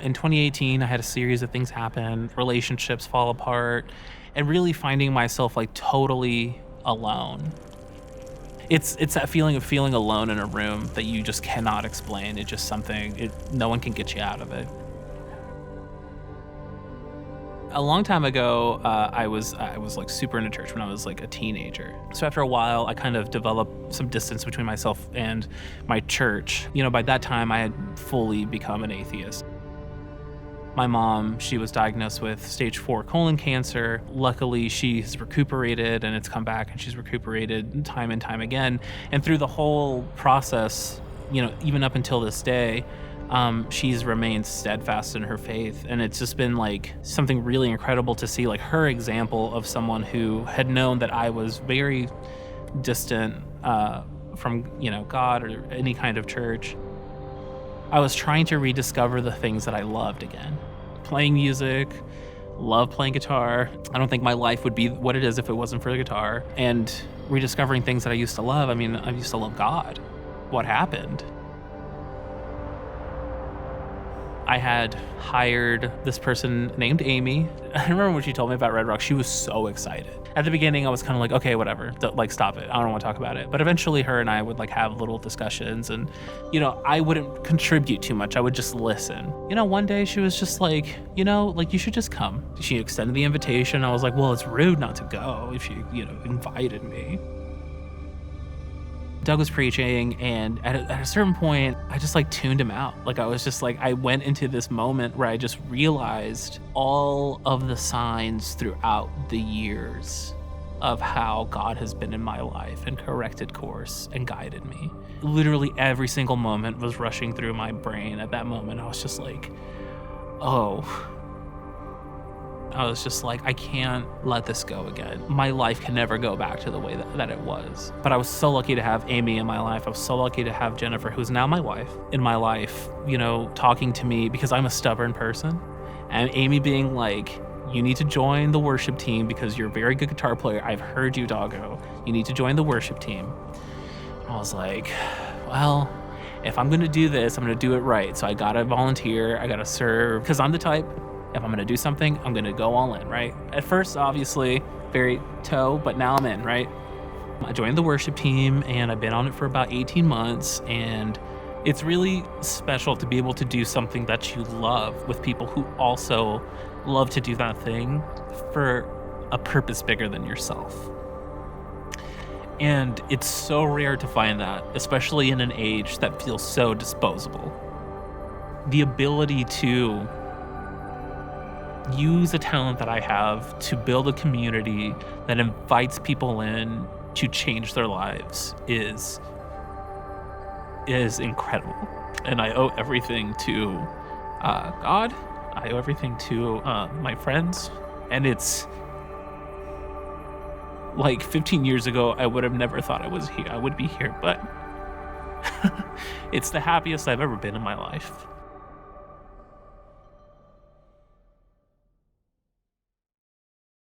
In 2018, I had a series of things happen, relationships fall apart, and really finding myself like totally alone. It's that feeling of feeling alone in a room that you just cannot explain. It's just something, no one can get you out of it. A long time ago, I was like super into church when I was like a teenager. So after a while, I kind of developed some distance between myself and my church. By that time, I had fully become an atheist. My mom, she was diagnosed with stage 4 colon cancer. Luckily, she's recuperated and it's come back, and she's recuperated time and time again. And through the whole process, even up until this day, she's remained steadfast in her faith. And it's just been like something really incredible to see like her example of someone who had known that I was very distant from, God or any kind of church. I was trying to rediscover the things that I loved again. Playing music, love playing guitar. I don't think my life would be what it is if it wasn't for the guitar. And rediscovering things that I used to love. I mean, I used to love God. What happened? I had hired this person named Amy. I remember when she told me about Red Rock, she was so excited. At the beginning, I was kind of like, okay, whatever, stop it. I don't want to talk about it. But eventually her and I would like have little discussions, and, I wouldn't contribute too much. I would just listen. One day she was just like, you should just come. She extended the invitation. I was like, well, it's rude not to go if she, invited me. Doug was preaching, and at a certain point, I just like tuned him out. Like I was just like, I went into this moment where I just realized all of the signs throughout the years of how God has been in my life and corrected course and guided me. Literally every single moment was rushing through my brain at that moment. I was just like, I can't let this go again. My life can never go back to the way that it was. But I was so lucky to have Amy in my life. I was so lucky to have Jennifer, who's now my wife, in my life, talking to me because I'm a stubborn person. And Amy being like, you need to join the worship team because you're a very good guitar player. I've heard you, Dago. You need to join the worship team. I was like, well, if I'm going to do this, I'm going to do it right. So I got to volunteer. I got to serve, because I'm the type, if I'm going to do something, I'm going to go all in, right? At first, obviously, very toe, but now I'm in, right? I joined the worship team, and I've been on it for about 18 months, and it's really special to be able to do something that you love with people who also love to do that thing for a purpose bigger than yourself. And it's so rare to find that, especially in an age that feels so disposable. The ability to use a talent that I have to build a community that invites people in to change their lives is incredible. And I owe everything to God. I owe everything to my friends. And it's like 15 years ago, I would have never thought I would be here, but it's the happiest I've ever been in my life.